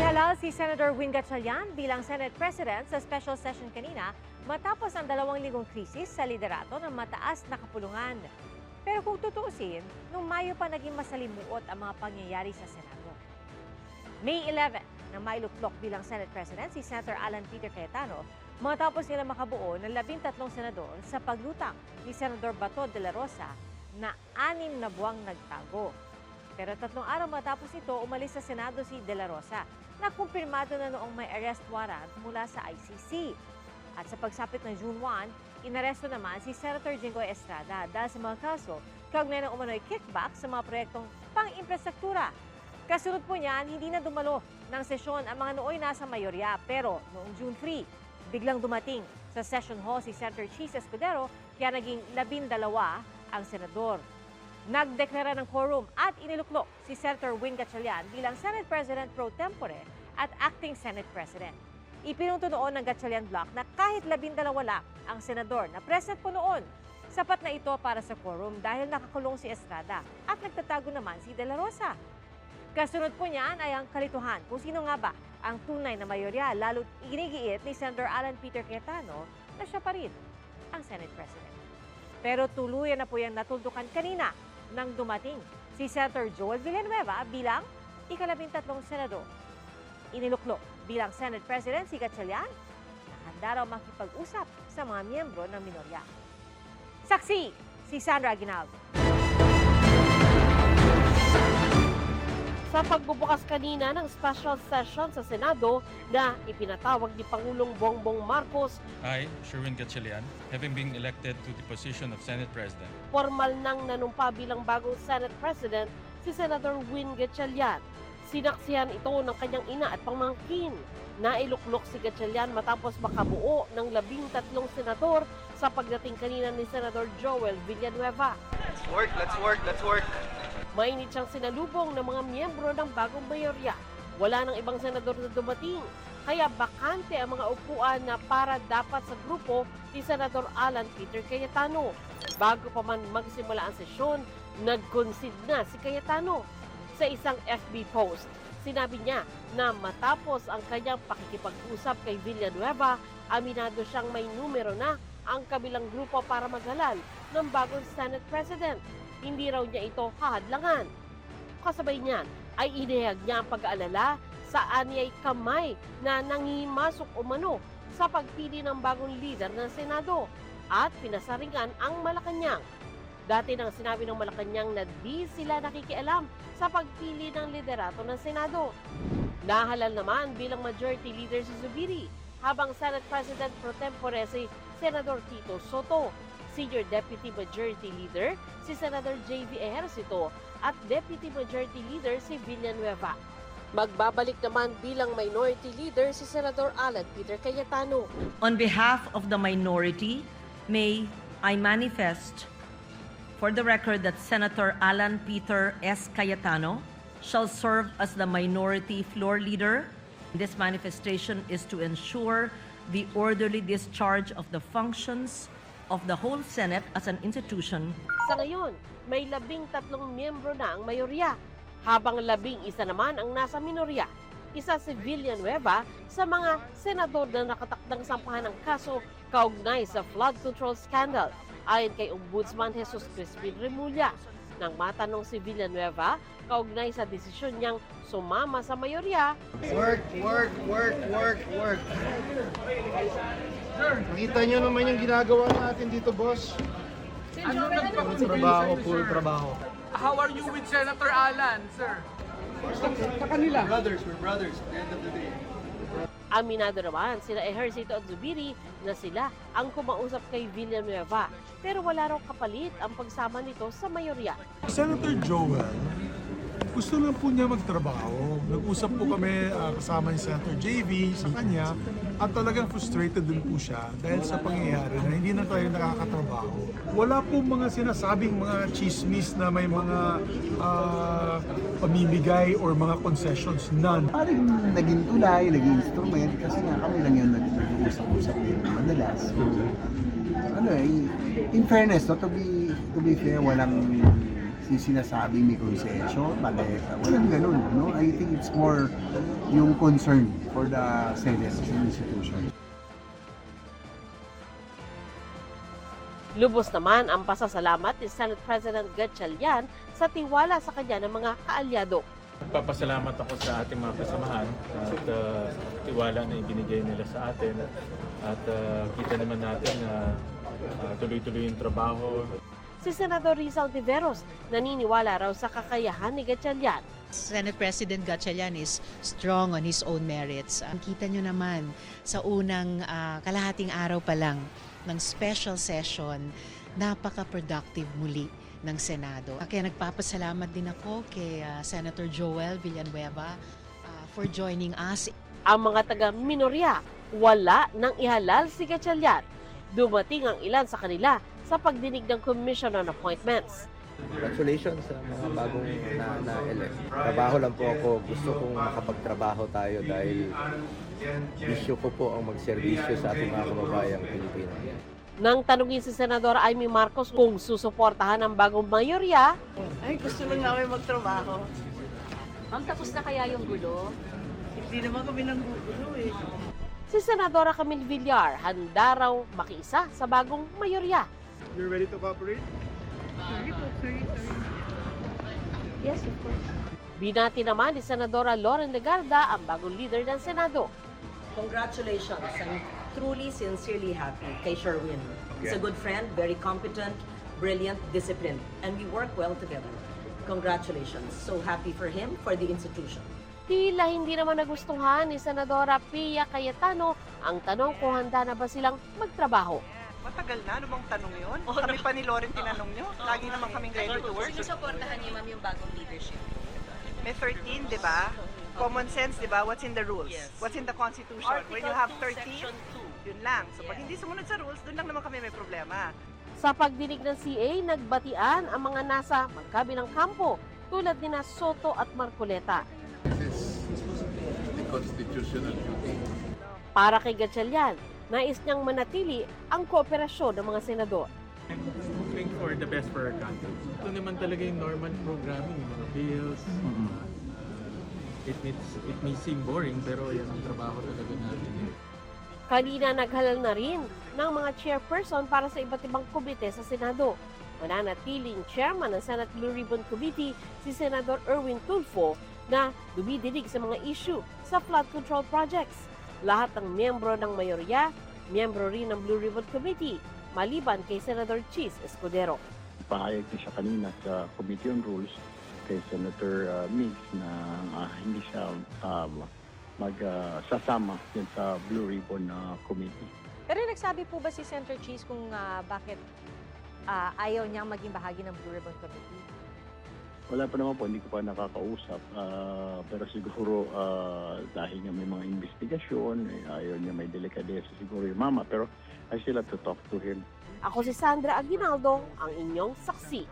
Inihalal si Senator Win Gatchalian bilang Senate President sa special session kanina matapos ang 2 linggong krisis sa liderato ng mataas na kapulungan. Pero kung tutuusin, noong Mayo pa naging masalimuot ang mga pangyayari sa Senado. May 11 na mailuklok bilang Senate President si Senator Alan Peter Cayetano matapos nila makabuo ng 13 senador sa paglutang ni Senador Bato de la Rosa na 6 na buwang nagtago. Pero 3 araw matapos ito, umalis sa Senado si De La Rosa na kumpirmado na noong may arrest warrant mula sa ICC. At sa pagsapit ng June 1, inaresto naman si Senator Jinggoy Estrada dahil sa mga kaso kaugnay ng umano'y kickback sa mga proyektong pang-infrastruktura. Kasunod po niyan, hindi na dumalo ng sesyon ang mga nooy nasa mayorya. Pero noong June 3, biglang dumating sa session hall si Senator Chis Escudero kaya naging 12 ang senador. Nagdeklara ng quorum at iniluklok si Senator Win Gatchalian bilang Senate President pro tempore at Acting Senate President. Ipinunto noon ng Gatchalian Block na kahit 12 lang ang senador na present po noon, sapat na ito para sa quorum dahil nakakulong si Estrada at nagtatago naman si De La Rosa. Kasunod po niyan ay ang kalituhan kung sino nga ba ang tunay na mayorya, lalo't inigiit ni Senator Alan Peter Cayetano na siya pa rin ang Senate President. Pero tuluyan na po yan natuldukan kanina nang dumating si Senator Joel Villanueva bilang ika-13 senador. Iniluklok bilang Senate President si Gatchalian na handa raw makipag-usap sa mga miyembro ng minorya. Saksi si Sandra Aguinaldo. Sa pagbubukas kanina ng special session sa Senado na ipinatawag ni Pangulong Bongbong Marcos, I, Sherwin Gatchalian, having been elected to the position of Senate President, formal nang nanumpa bilang bagong Senate President si Senator Win Gatchalian. Sinaksihan ito ng kanyang ina at pamangkin. Nailuklok si Gatchalian matapos makabuo ng 13 senador sa pagdating kanina ni Senator Joel Villanueva. Let's work. Mainit siyang sinalubong ng mga miyembro ng bagong mayorya. Wala nang ibang senador na dumating, kaya bakante ang mga upuan na para dapat sa grupo ni Senator Alan Peter Cayetano. Bago pa man magsimula ang sesyon, nag-concede na si Cayetano. Sa isang FB post, sinabi niya na matapos ang kanyang pakikipag-usap kay Villanueva, aminado siyang may numero na ang kabilang grupo para maghalal ng bagong Senate President. Hindi raw niya ito hahadlangan. Kasabay niyan ay inihayag niya ang pag-aalala sa anyay kamay na nangihimasok umano sa pagpili ng bagong leader ng Senado at pinasaringan ang Malacanang. Dati nang sinabi ng Malacanang na di sila nakikialam sa pagpili ng liderato ng Senado. Nahalal naman bilang majority leader si Zubiri habang Senate President pro tempore si Senador Tito Soto. Senior Deputy Majority Leader si Senator J.V. Ejercito at Deputy Majority Leader si Villanueva. Magbabalik naman bilang Minority Leader si Senator Alan Peter Cayetano. On behalf of the minority, may I manifest for the record that Senator Alan Peter S. Cayetano shall serve as the Minority Floor Leader. This manifestation is to ensure the orderly discharge of the functions of the whole Senate as an institution. Sa ngayon, may 13 miyembro na ang mayorya, habang 11 naman ang nasa minorya. Isa si Villanueva sa mga senador na nakatakdang sampahan ng kaso kaugnay sa flood control scandal, ayon kay Ombudsman Jesus Crispin Remulla. Nang matanong si Villanueva kaugnay sa desisyon niyang sumama sa mayorya, Work. Nakita nyo naman yung ginagawa natin dito, boss. Puro trabaho. How are you with Senator Alan, sir? We're brothers at the end of the day. aminado naman sila Ejercito at Zubiri na sila ang kumausap kay Villanueva. Pero wala raw kapalit ang pagsama nito sa mayorya. Senator Joel, gusto lang po niya magtrabaho. Nag-usap po kami kasama ni Senator JV sa kanya at talagang frustrated din po siya dahil sa pangyayari na hindi na tayo nakakatrabaho. Wala po mga sinasabing mga chismis na may mga pamimigay or mga concessions. None. Parang naging tulay, naging instrument kasi nga kami lang yung nag-usap-usap din madalas. So, in fairness, to be fair, walang sinasabi may konsensyo, paleta. Walang ganun, no? I think it's more yung concern for the Senate as an institution. Lubos naman ang pasasalamat ni Senate President Gatchalian sa tiwala sa kanya ng mga kaalyado. Papasalamat ako sa ating mga kasamahan at tiwala na ibinigay nila sa atin at kita naman natin na tuloy-tuloy yung trabaho. Si Senador Rizal Tiveros naniniwala raw sa kakayahan ni Gatchalian. Senate President Gatchalian is strong on his own merits. Ang kita nyo naman sa unang kalahating araw pa lang ng special session, napaka-productive muli ng Senado. Kaya nagpapasalamat din ako kay Senator Joel Villanueva for joining us. Ang mga taga-minorya, wala nang ihalal si Gatchalian. Dumating ang ilan sa kanila sa pagdinig ng Commission on Appointments. Congratulations sa mga bagong na-elect. Trabaho lang po ako. Gusto kong makapagtrabaho tayo dahil issue ko po ang magserbisyo sa ating mga kababayang Pilipino. Nang tanungin si Senadora Amy Marcos kung susuportahan ang bagong mayorya, Ay, gusto lang namin magtrabaho. Ma'am, tapos na kaya yung gulo? Hindi naman kami nanggugulo eh. si Senadora Camille Villar handa raw makiisa sa bagong mayorya. You're ready to cooperate? Yes, of course. Binati naman ni Senadora Loren Legarda ang bagong leader ng Senado. Congratulations. I'm truly, sincerely happy kay Sherwin. He's a good friend, very competent, brilliant, disciplined, and we work well together. Congratulations. So happy for him, for the institution. Tila hindi naman nagustuhan ni Senadora Pia Cayetano ang tanong kung handa na ba silang magtrabaho. Matagal na, ano bang tanong yun? Kami pa ni Loren tinanong nyo. Lagi naman kaming ready to work. Sinusuportahan niyo, ma'am, yung bagong leadership. May 13, di ba? Common sense, di ba? What's in the rules? Yes. What's in the Constitution? When you have 13, yun lang. So pag hindi sumunod sa rules, doon lang naman kami may problema. Sa pagdinig ng CA, nagbatian ang mga nasa magkabilang kampo tulad ni Soto at Marcoleta. This is the constitutional duty. Para kay Gatchalian, nais niyang manatili ang kooperasyon ng mga senador. I'm hoping for the best for our country. Ito naman talaga yung normal programming, yung mga bills. It may seem boring pero yan ang trabaho talaga natin. Kanina naghalal na rin ng mga chairperson para sa iba't ibang komite sa Senado. Mananatiling chairman ng Senate Blue Ribbon Committee si Senador Erwin Tulfo na dumidinig sa mga issue sa flood control projects. Lahat ng miyembro ng mayorya, miyembro rin ng Blue Ribbon Committee, maliban kay Senator Chis Escudero. Pahayag din siya kanina sa Committee on Rules kay Senator Miggs na hindi siya magsasama din sa Blue Ribbon Committee. Pero nagsabi po ba si Senator Cheese kung bakit ayaw niyang maging bahagi ng Blue Ribbon Committee? Wala pa naman po, hindi ko pa nakakausap. Pero siguro dahil nga may mga investigasyon, ayaw niya may delikadesa siguro yung mama. Pero I still have to talk to him. Ako si Sandra Aguinaldo, ang inyong saksi.